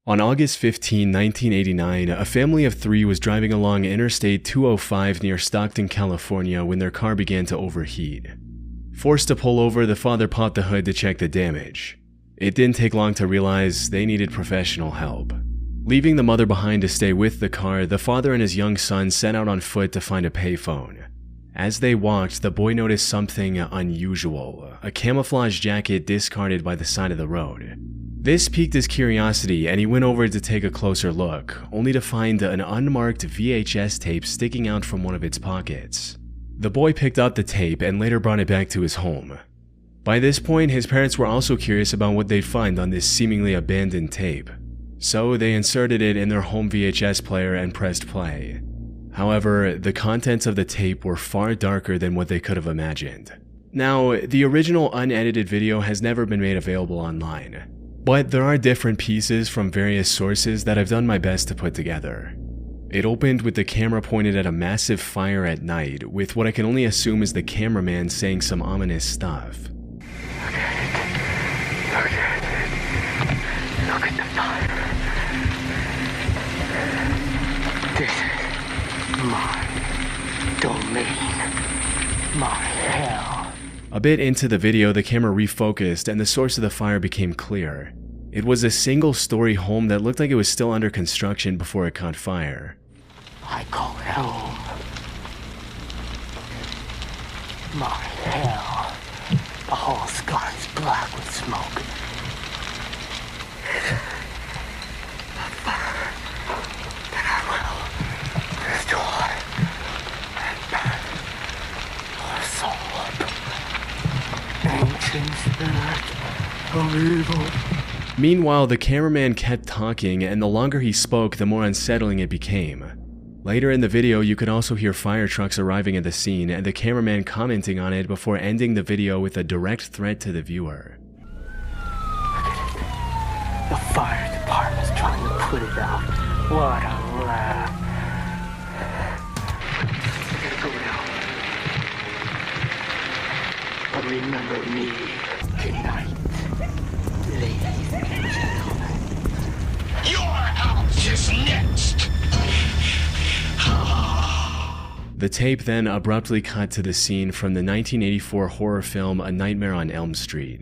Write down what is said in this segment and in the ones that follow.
On August 15, 1989, a family of 3 was driving along Interstate 205 near Stockton, California when their car began to overheat. Forced to pull over, the father popped the hood to check the damage. It didn't take long to realize they needed professional help. Leaving the mother behind to stay with the car, the father and his young son set out on foot to find a payphone. As they walked, the boy noticed something unusual, a camouflage jacket discarded by the side of the road. This piqued his curiosity and he went over to take a closer look, only to find an unmarked VHS tape sticking out from one of its pockets. The boy picked up the tape and later brought it back to his home. By this point, his parents were also curious about what they'd find on this seemingly abandoned tape. So they inserted it in their home VHS player and pressed play. However, the contents of the tape were far darker than what they could have imagined. Now, the original unedited video has never been made available online, but there are different pieces from various sources that I've done my best to put together. It opened with the camera pointed at a massive fire at night, with what I can only assume is the cameraman saying some ominous stuff. Look at the fire. This is my domain. My hell. A bit into the video, the camera refocused and the source of the fire became clear. It was a single-story home that looked like it was still under construction before it caught fire. I call it home. My hell. The whole sky's black with smoke. A fire that I will destroy and burn your soul up. Ancient spirit of evil. Meanwhile, the cameraman kept talking, and the longer he spoke, the more unsettling it became. Later in the video, you could also hear fire trucks arriving at the scene and the cameraman commenting on it before ending the video with a direct threat to the viewer. Look at it. The fire department's trying to put it out. What a laugh. I gotta go now. But remember me tonight, ladies and gentlemen. Your house is next. The tape then abruptly cut to the scene from the 1984 horror film A Nightmare on Elm Street.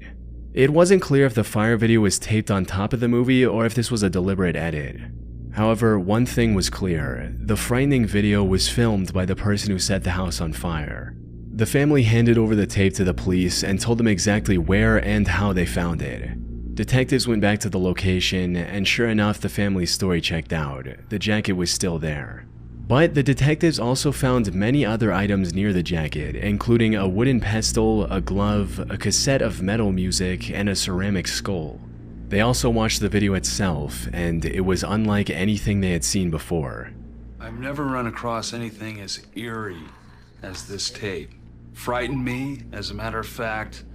It wasn't clear if the fire video was taped on top of the movie or if this was a deliberate edit. However, one thing was clear: the frightening video was filmed by the person who set the house on fire. The family handed over the tape to the police and told them exactly where and how they found it. Detectives went back to the location, and sure enough, the family's story checked out. The jacket was still there. But the detectives also found many other items near the jacket, including a wooden pestle, a glove, a cassette of metal music, and a ceramic skull. They also watched the video itself, and it was unlike anything they had seen before. I've never run across anything as eerie as this tape. Frightened me, as a matter of fact.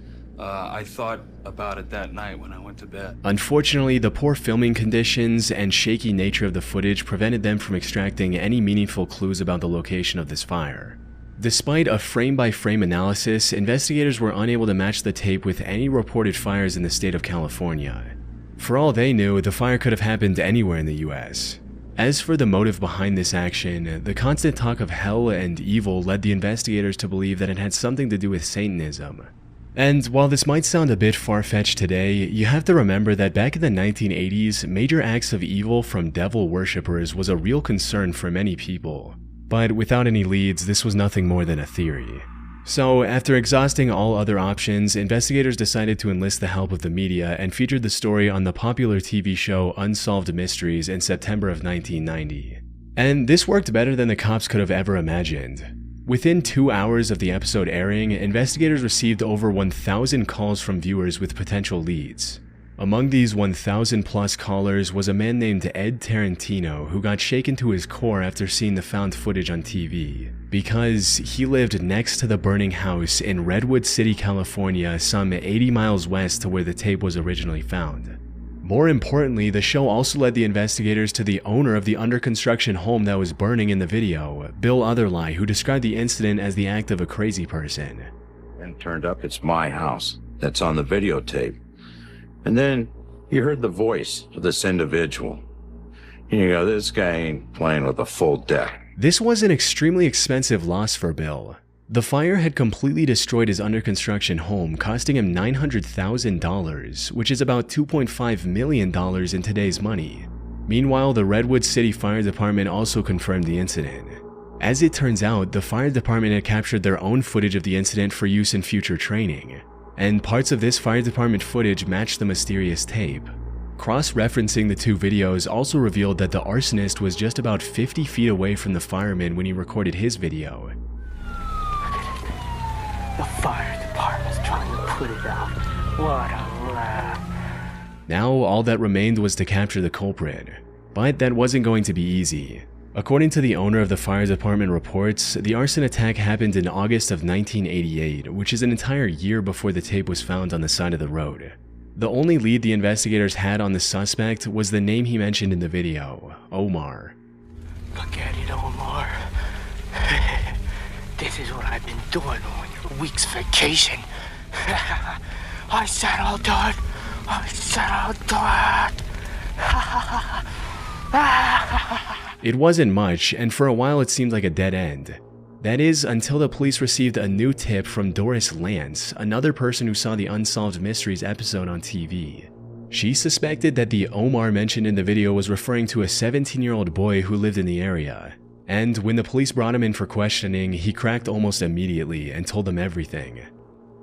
I thought about it that night when I went to bed. Unfortunately, the poor filming conditions and shaky nature of the footage prevented them from extracting any meaningful clues about the location of this fire. Despite a frame-by-frame analysis, investigators were unable to match the tape with any reported fires in the state of California. For all they knew, the fire could have happened anywhere in the US. As for the motive behind this action, the constant talk of hell and evil led the investigators to believe that it had something to do with Satanism. And while this might sound a bit far-fetched today, you have to remember that back in the 1980s, major acts of evil from devil worshippers was a real concern for many people. But without any leads, this was nothing more than a theory. So, after exhausting all other options, investigators decided to enlist the help of the media and featured the story on the popular TV show Unsolved Mysteries in September of 1990. And this worked better than the cops could have ever imagined. Within 2 hours of the episode airing, investigators received over 1,000 calls from viewers with potential leads. Among these 1,000 plus callers was a man named Ed Tarantino, who got shaken to his core after seeing the found footage on TV, because he lived next to the burning house in Redwood City, California, some 80 miles west to where the tape was originally found. More importantly, the show also led the investigators to the owner of the under-construction home that was burning in the video, Bill Otherly, who described the incident as the act of a crazy person. And turned up, it's my house that's on the videotape. And then You heard the voice of this individual. You go, this guy ain't playing with a full deck. This was an extremely expensive loss for Bill. The fire had completely destroyed his under-construction home, costing him $900,000, which is about $2.5 million in today's money. Meanwhile, the Redwood City Fire Department also confirmed the incident. As it turns out, the fire department had captured their own footage of the incident for use in future training, and parts of this fire department footage matched the mysterious tape. Cross-referencing the two videos also revealed that the arsonist was just about 50 feet away from the fireman when he recorded his video. The fire department's trying to put it out. What a laugh. Now, all that remained was to capture the culprit. But that wasn't going to be easy. According to the owner of the fire department reports, the arson attack happened in August of 1988, which is an entire year before the tape was found on the side of the road. The only lead the investigators had on the suspect was the name he mentioned in the video, Omar. Look at it, Omar. This is what I've been doing on your week's vacation. I said I'll do it. I said I'll do it. It wasn't much, and for a while it seemed like a dead end. That is, until the police received a new tip from Doris Lance, another person who saw the Unsolved Mysteries episode on TV. She suspected that the Omar mentioned in the video was referring to a 17-year-old boy who lived in the area. And when the police brought him in for questioning, he cracked almost immediately and told them everything.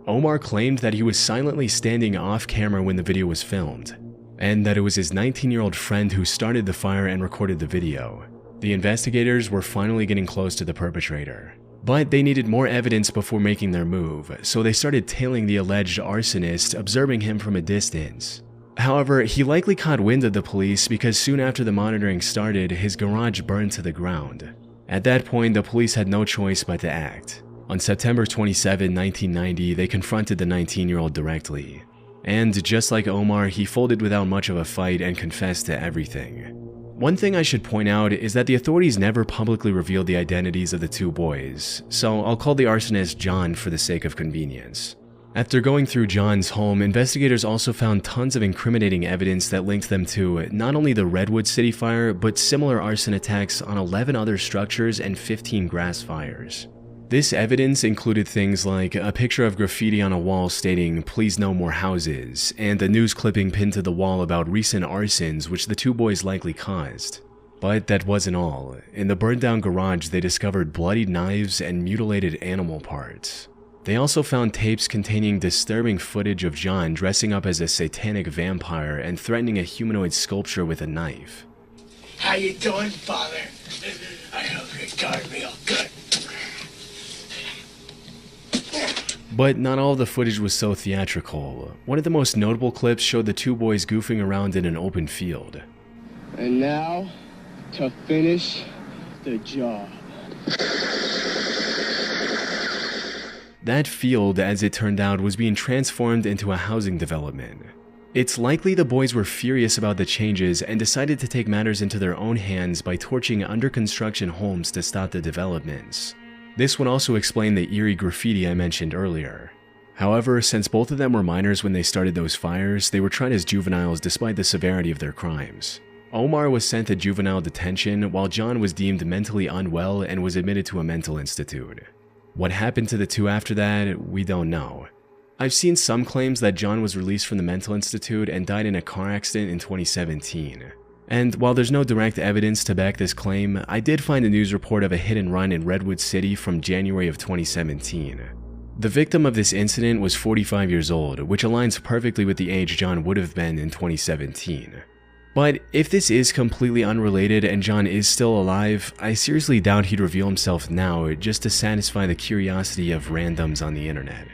Omar claimed that he was silently standing off camera when the video was filmed, and that it was his 19-year-old friend who started the fire and recorded the video. The investigators were finally getting close to the perpetrator, but they needed more evidence before making their move, so they started tailing the alleged arsonist, observing him from a distance. However, he likely caught wind of the police because soon after the monitoring started, his garage burned to the ground. At that point, the police had no choice but to act. On September 27, 1990, they confronted the 19-year-old directly. And just like Omar, he folded without much of a fight and confessed to everything. One thing I should point out is that the authorities never publicly revealed the identities of the two boys, so I'll call the arsonist John for the sake of convenience. After going through John's home, investigators also found tons of incriminating evidence that linked them to not only the Redwood City fire, but similar arson attacks on 11 other structures and 15 grass fires. This evidence included things like a picture of graffiti on a wall stating, "Please no more houses," and a news clipping pinned to the wall about recent arsons which the two boys likely caused. But that wasn't all. In the burned down garage, they discovered bloodied knives and mutilated animal parts. They also found tapes containing disturbing footage of John dressing up as a satanic vampire and threatening a humanoid sculpture with a knife. How you doing, Father? I hope you're doing real good. But not all of the footage was so theatrical. One of the most notable clips showed the two boys goofing around in an open field. And now, to finish the job. That field, as it turned out, was being transformed into a housing development. It's likely the boys were furious about the changes and decided to take matters into their own hands by torching under-construction homes to stop the developments. This would also explain the eerie graffiti I mentioned earlier. However, since both of them were minors when they started those fires, they were tried as juveniles despite the severity of their crimes. Omar was sent to juvenile detention, while John was deemed mentally unwell and was admitted to a mental institute. What happened to the two after that, we don't know. I've seen some claims that John was released from the mental institute and died in a car accident in 2017. And while there's no direct evidence to back this claim, I did find a news report of a hit and run in Redwood City from January of 2017. The victim of this incident was 45 years old, which aligns perfectly with the age John would have been in 2017. But if this is completely unrelated and John is still alive, I seriously doubt he'd reveal himself now just to satisfy the curiosity of randoms on the internet.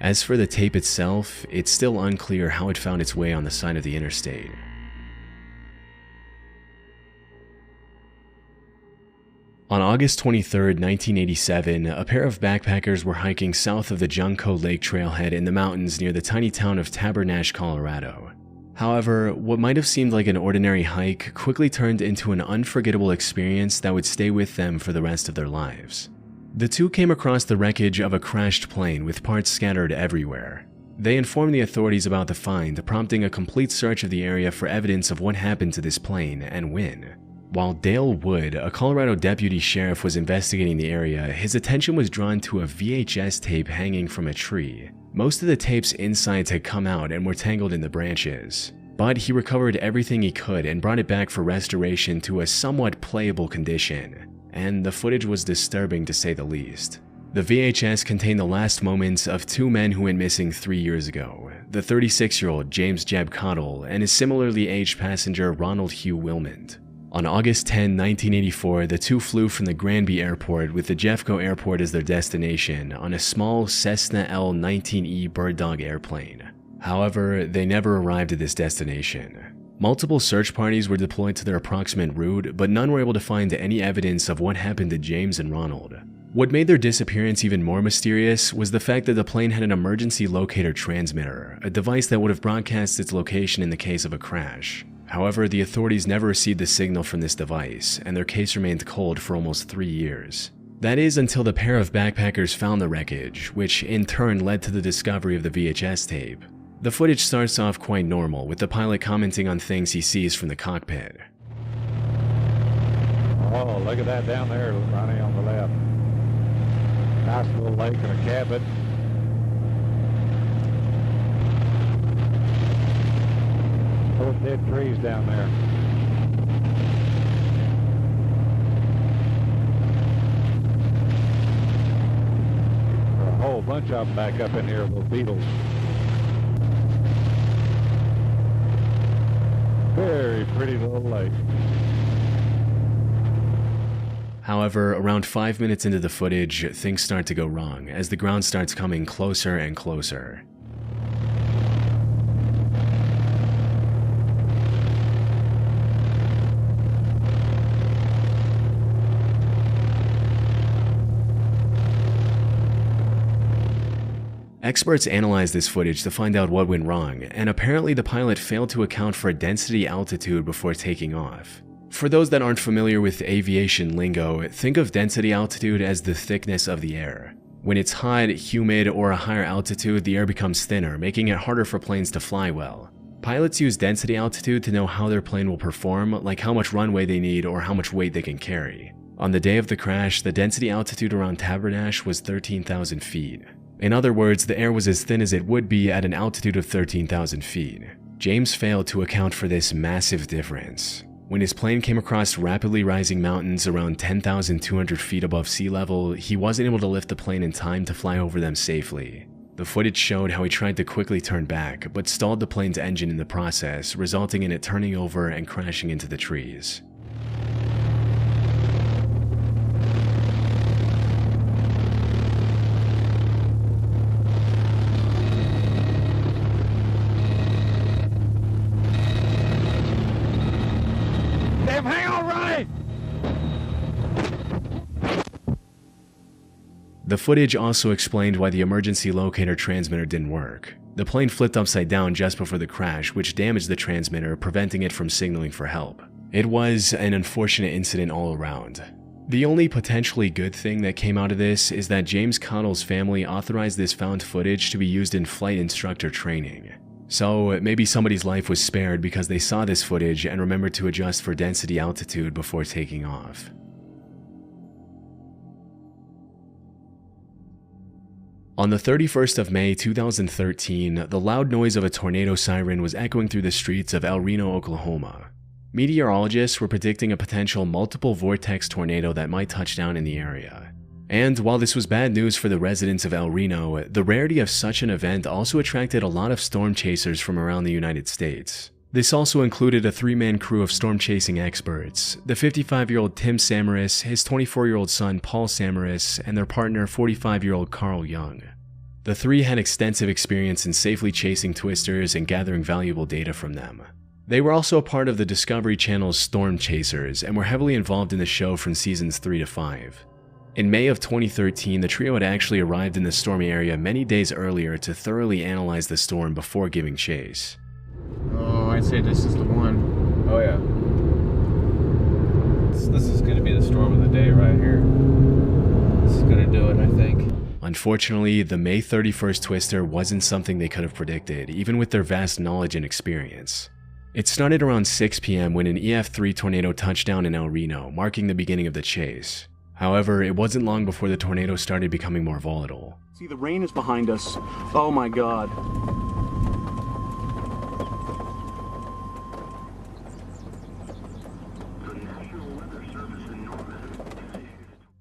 As for the tape itself, it's still unclear how it found its way on the side of the interstate. On August 23, 1987, a pair of backpackers were hiking south of the Junco Lake trailhead in the mountains near the tiny town of Tabernash, Colorado. However, what might have seemed like an ordinary hike quickly turned into an unforgettable experience that would stay with them for the rest of their lives. The two came across the wreckage of a crashed plane with parts scattered everywhere. They informed the authorities about the find, prompting a complete search of the area for evidence of what happened to this plane and when. While Dale Wood, a Colorado deputy sheriff, was investigating the area, his attention was drawn to a VHS tape hanging from a tree. Most of the tape's insides had come out and were tangled in the branches, but he recovered everything he could and brought it back for restoration to a somewhat playable condition, and the footage was disturbing to say the least. The VHS contained the last moments of two men who went missing 3 years ago, the 36-year-old James Jeb Cottle and his similarly aged passenger Ronald Hugh Wilmond. On August 10, 1984, the two flew from the Granby Airport with the Jeffco Airport as their destination on a small Cessna L-19E Bird Dog airplane. However, they never arrived at this destination. Multiple search parties were deployed to their approximate route, but none were able to find any evidence of what happened to James and Ronald. What made their disappearance even more mysterious was the fact that the plane had an emergency locator transmitter, a device that would have broadcast its location in the case of a crash. However, the authorities never received the signal from this device, and their case remained cold for almost 3 years. That is until the pair of backpackers found the wreckage, which in turn led to the discovery of the VHS tape. The footage starts off quite normal, with the pilot commenting on things he sees from the cockpit. Oh, look at that down there, Ronnie, on the left. Nice little lake and a cabin. Those dead trees down there. There are a whole bunch of them back up in here, little beetles. Very pretty little lake. However, around 5 minutes into the footage, things start to go wrong as the ground starts coming closer and closer. Experts analyzed this footage to find out what went wrong, and apparently the pilot failed to account for density altitude before taking off. For those that aren't familiar with aviation lingo, think of density altitude as the thickness of the air. When it's hot, humid, or a higher altitude, the air becomes thinner, making it harder for planes to fly well. Pilots use density altitude to know how their plane will perform, like how much runway they need or how much weight they can carry. On the day of the crash, the density altitude around Tabernash was 13,000 feet. In other words, the air was as thin as it would be at an altitude of 13,000 feet. James failed to account for this massive difference. When his plane came across rapidly rising mountains around 10,200 feet above sea level, he wasn't able to lift the plane in time to fly over them safely. The footage showed how he tried to quickly turn back, but stalled the plane's engine in the process, resulting in it turning over and crashing into the trees. The footage also explained why the emergency locator transmitter didn't work. The plane flipped upside down just before the crash, which damaged the transmitter, preventing it from signaling for help. It was an unfortunate incident all around. The only potentially good thing that came out of this is that James Cottle's family authorized this found footage to be used in flight instructor training. So maybe somebody's life was spared because they saw this footage and remembered to adjust for density altitude before taking off. On the 31st of May 2013, the loud noise of a tornado siren was echoing through the streets of El Reno, Oklahoma. Meteorologists were predicting a potential multiple vortex tornado that might touch down in the area. And while this was bad news for the residents of El Reno, the rarity of such an event also attracted a lot of storm chasers from around the United States. This also included a 3-man crew of storm chasing experts, the 55-year-old Tim Samaras, his 24-year-old son Paul Samaras, and their partner 45-year-old Carl Young. The three had extensive experience in safely chasing twisters and gathering valuable data from them. They were also a part of the Discovery Channel's Storm Chasers and were heavily involved in the show from seasons 3 to 5. In May of 2013, the trio had actually arrived in the stormy area many days earlier to thoroughly analyze the storm before giving chase. Oh, I'd say this is the one. Oh yeah. This is going to be the storm of the day right here. This is going to do it, I think. On Unfortunately, the May 31st twister wasn't something they could have predicted, even with their vast knowledge and experience. It started around 6 p.m. when an EF3 tornado touched down in El Reno, marking the beginning of the chase. However, it wasn't long before the tornado started becoming more volatile. See, the rain is behind us. Oh my God.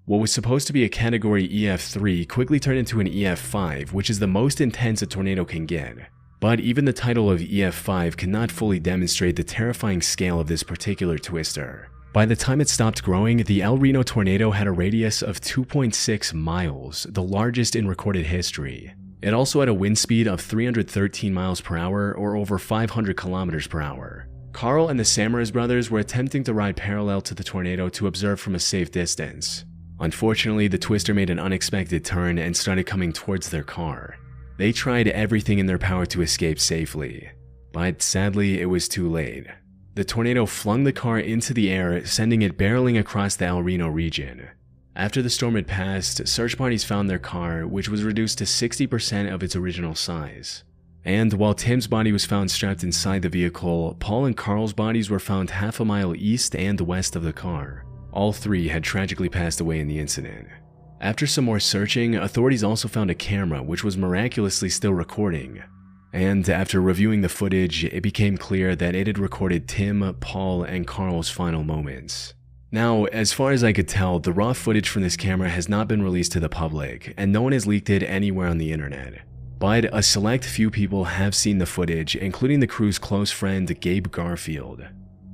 What was supposed to be a category EF3 quickly turned into an EF5, which is the most intense a tornado can get. But even the title of EF5 cannot fully demonstrate the terrifying scale of this particular twister. By the time it stopped growing, the El Reno tornado had a radius of 2.6 miles, the largest in recorded history. It also had a wind speed of 313 miles per hour, or over 500 kilometers per hour. Carl and the Samaras brothers were attempting to ride parallel to the tornado to observe from a safe distance. Unfortunately, the twister made an unexpected turn and started coming towards their car. They tried everything in their power to escape safely, but sadly, it was too late. The tornado flung the car into the air, sending it barreling across the El Reno region. After the storm had passed, search parties found their car, which was reduced to 60% of its original size. And while Tim's body was found strapped inside the vehicle, Paul and Carl's bodies were found half a mile east and west of the car. All three had tragically passed away in the incident. After some more searching, authorities also found a camera which was miraculously still recording. And after reviewing the footage, it became clear that it had recorded Tim, Paul, and Carl's final moments. Now, as far as I could tell, the raw footage from this camera has not been released to the public, and no one has leaked it anywhere on the internet. But a select few people have seen the footage, including the crew's close friend Gabe Garfield.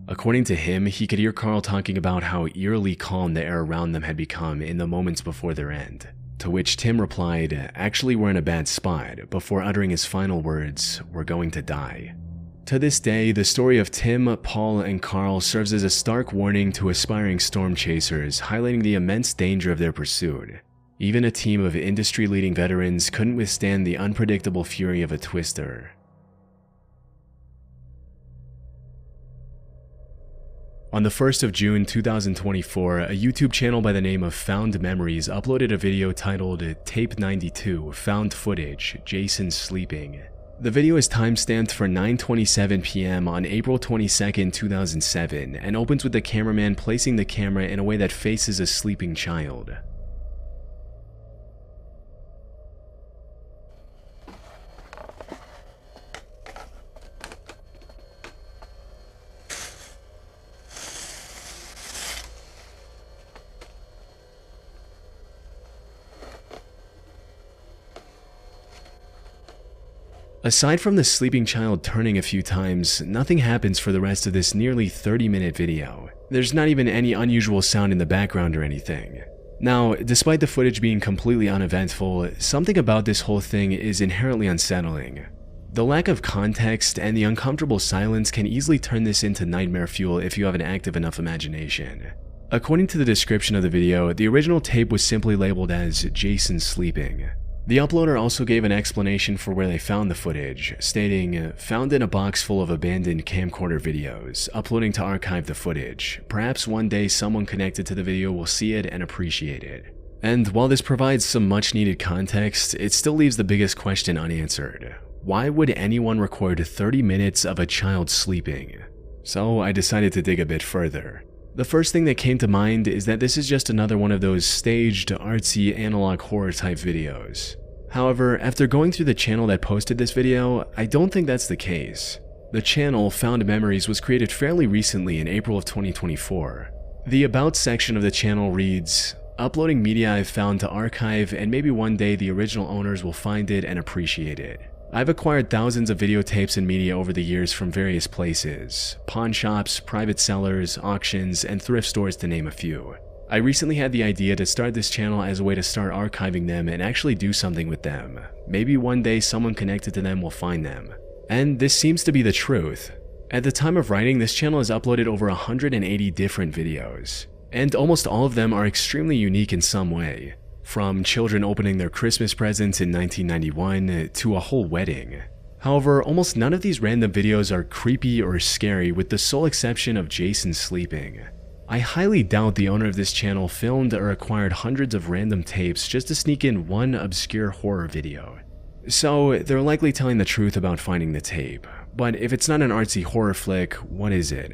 According to him, he could hear Carl talking about how eerily calm the air around them had become in the moments before their end. To which Tim replied, "Actually, we're in a bad spot," before uttering his final words, "We're going to die." To this day, the story of Tim, Paul, and Carl serves as a stark warning to aspiring storm chasers, highlighting the immense danger of their pursuit. Even a team of industry-leading veterans couldn't withstand the unpredictable fury of a twister. On the 1st of June 2024, a YouTube channel by the name of Found Memories uploaded a video titled Tape 92 Found Footage, Jason Sleeping. The video is timestamped for 9:27 p.m. on April 22, 2007, and opens with the cameraman placing the camera in a way that faces a sleeping child. Aside from the sleeping child turning a few times, nothing happens for the rest of this nearly 30-minute video. There's not even any unusual sound in the background or anything. Now, despite the footage being completely uneventful, something about this whole thing is inherently unsettling. The lack of context and the uncomfortable silence can easily turn this into nightmare fuel if you have an active enough imagination. According to the description of the video, the original tape was simply labeled as Jason Sleeping. The uploader also gave an explanation for where they found the footage, stating, "Found in a box full of abandoned camcorder videos, uploading to archive the footage. Perhaps one day someone connected to the video will see it and appreciate it." And while this provides some much needed context, it still leaves the biggest question unanswered. Why would anyone record 30 minutes of a child sleeping? So I decided to dig a bit further. The first thing that came to mind is that this is just another one of those staged, artsy, analog horror type videos. However, after going through the channel that posted this video, I don't think that's the case. The channel, Found Memories, was created fairly recently in April of 2024. The About section of the channel reads, "Uploading media I've found to archive, and maybe one day the original owners will find it and appreciate it. I've acquired thousands of videotapes and media over the years from various places, pawn shops, private sellers, auctions, and thrift stores to name a few. I recently had the idea to start this channel as a way to start archiving them and actually do something with them. Maybe one day someone connected to them will find them." And this seems to be the truth. At the time of writing, this channel has uploaded over 180 different videos, and almost all of them are extremely unique in some way. From children opening their Christmas presents in 1991 to a whole wedding. However, almost none of these random videos are creepy or scary, with the sole exception of Jason Sleeping. I highly doubt the owner of this channel filmed or acquired hundreds of random tapes just to sneak in one obscure horror video. So they're likely telling the truth about finding the tape, but if it's not an artsy horror flick, what is it?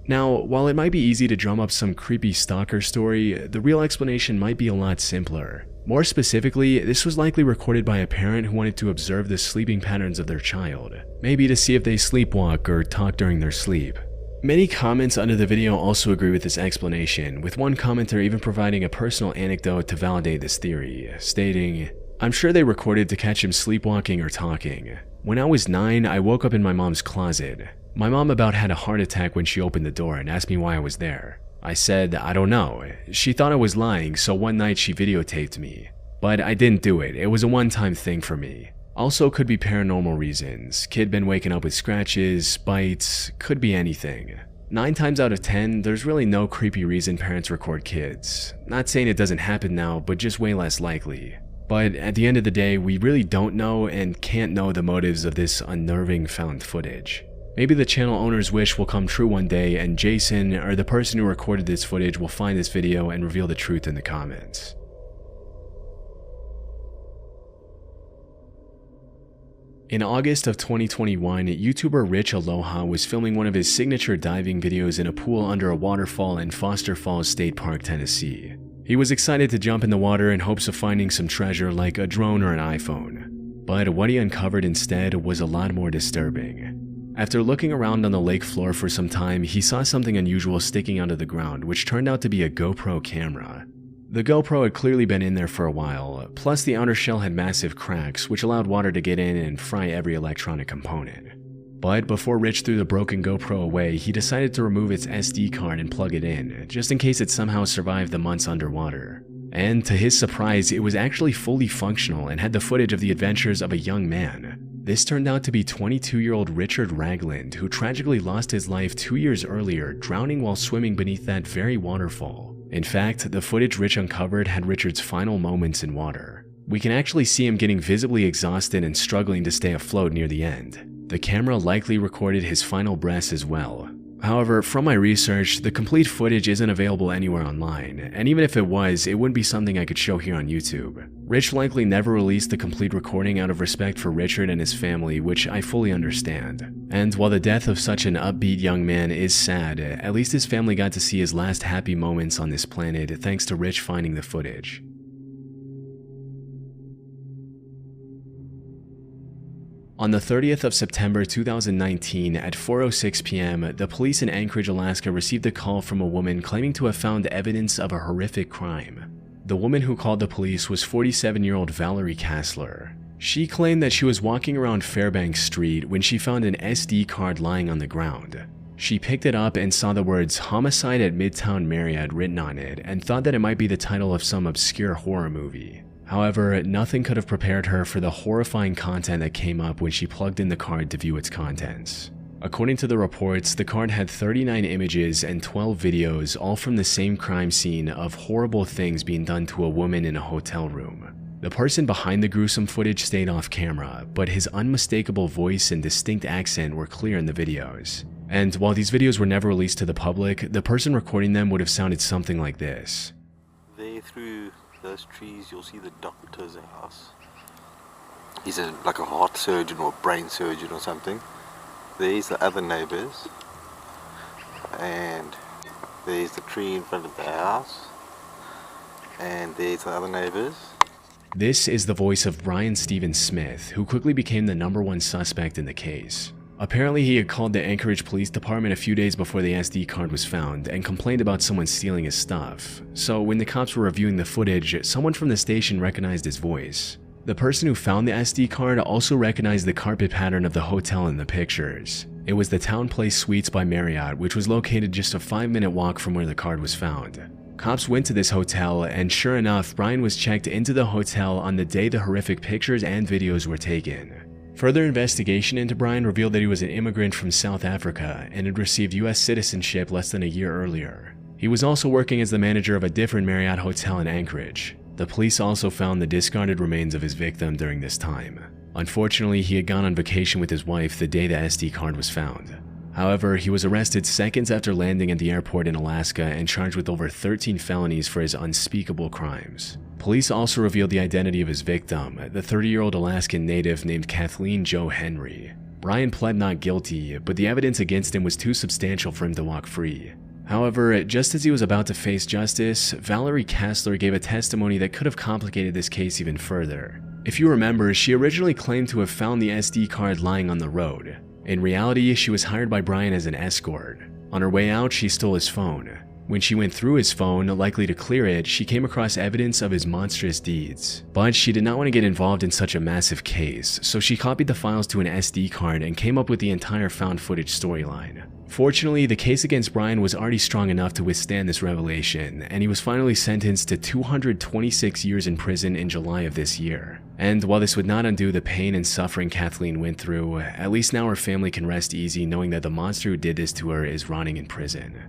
Now, while it might be easy to drum up some creepy stalker story, the real explanation might be a lot simpler. More specifically, this was likely recorded by a parent who wanted to observe the sleeping patterns of their child, maybe to see if they sleepwalk or talk during their sleep. Many comments under the video also agree with this explanation, with one commenter even providing a personal anecdote to validate this theory, stating, "I'm sure they recorded to catch him sleepwalking or talking. When I was 9, I woke up in my mom's closet. My mom about had a heart attack when she opened the door and asked me why I was there. I said, I don't know. She thought I was lying, so one night she videotaped me. But I didn't do it. It was a one-time thing for me. Also could be paranormal reasons. Kid been waking up with scratches, bites, could be anything. 9 times out of 10, there's really no creepy reason parents record kids. Not saying it doesn't happen now, but just way less likely. But at the end of the day, we really don't know and can't know the motives of this unnerving found footage. Maybe the channel owner's wish will come true one day and Jason, or the person who recorded this footage, will find this video and reveal the truth in the comments. In August of 2021, YouTuber Rich Aloha was filming one of his signature diving videos in a pool under a waterfall in Foster Falls State Park, Tennessee. He was excited to jump in the water in hopes of finding some treasure like a drone or an iPhone. But what he uncovered instead was a lot more disturbing. After looking around on the lake floor for some time, he saw something unusual sticking out of the ground, which turned out to be a GoPro camera. The GoPro had clearly been in there for a while, plus the outer shell had massive cracks, which allowed water to get in and fry every electronic component. But before Rich threw the broken GoPro away, he decided to remove its SD card and plug it in, just in case it somehow survived the months underwater. And to his surprise, it was actually fully functional and had the footage of the adventures of a young man. This turned out to be 22-year-old Richard Ragland, who tragically lost his life 2 years earlier, drowning while swimming beneath that very waterfall. In fact, the footage Rich uncovered had Richard's final moments in water. We can actually see him getting visibly exhausted and struggling to stay afloat near the end. The camera likely recorded his final breaths as well. However, from my research, the complete footage isn't available anywhere online, and even if it was, it wouldn't be something I could show here on YouTube. Rich likely never released the complete recording out of respect for Richard and his family, which I fully understand. And while the death of such an upbeat young man is sad, at least his family got to see his last happy moments on this planet thanks to Rich finding the footage. On the 30th of September 2019 at 4:06 p.m., the police in Anchorage, Alaska received a call from a woman claiming to have found evidence of a horrific crime. The woman who called the police was 47-year-old Valerie Kassler. She claimed that she was walking around Fairbanks Street when she found an SD card lying on the ground. She picked it up and saw the words "Homicide at Midtown Marriott" written on it and thought that it might be the title of some obscure horror movie. However, nothing could have prepared her for the horrifying content that came up when she plugged in the card to view its contents. According to the reports, the card had 39 images and 12 videos, all from the same crime scene of horrible things being done to a woman in a hotel room. The person behind the gruesome footage stayed off camera, but his unmistakable voice and distinct accent were clear in the videos. And while these videos were never released to the public, the person recording them would have sounded something like this. There through those trees you'll see the doctor's house. He's like a heart surgeon or brain surgeon or something. There's the other neighbors, and there's the tree in front of the house, and there's the other neighbors. This is the voice of Brian Steven Smith, who quickly became the #1 suspect in the case. Apparently, he had called the Anchorage Police Department a few days before the SD card was found and complained about someone stealing his stuff. So when the cops were reviewing the footage, someone from the station recognized his voice. The person who found the SD card also recognized the carpet pattern of the hotel in the pictures. It was the Town Place Suites by Marriott, which was located just a 5-minute walk from where the card was found. Cops went to this hotel, and sure enough, Brian was checked into the hotel on the day the horrific pictures and videos were taken. Further investigation into Brian revealed that he was an immigrant from South Africa and had received US citizenship less than a year earlier. He was also working as the manager of a different Marriott hotel in Anchorage. The police also found the discarded remains of his victim during this time. Unfortunately, he had gone on vacation with his wife the day the SD card was found. However, he was arrested seconds after landing at the airport in Alaska and charged with over 13 felonies for his unspeakable crimes. Police also revealed the identity of his victim, the 30-year-old Alaskan native named Kathleen Jo Henry. Brian pled not guilty, but the evidence against him was too substantial for him to walk free. However, just as he was about to face justice, Valerie Kastler gave a testimony that could have complicated this case even further. If you remember, she originally claimed to have found the SD card lying on the road. In reality, she was hired by Brian as an escort. On her way out, she stole his phone. When she went through his phone, likely to clear it, she came across evidence of his monstrous deeds. But she did not want to get involved in such a massive case, so she copied the files to an SD card and came up with the entire found footage storyline. Fortunately, the case against Brian was already strong enough to withstand this revelation, and he was finally sentenced to 226 years in prison in July of this year. And while this would not undo the pain and suffering Kathleen went through, at least now her family can rest easy knowing that the monster who did this to her is rotting in prison.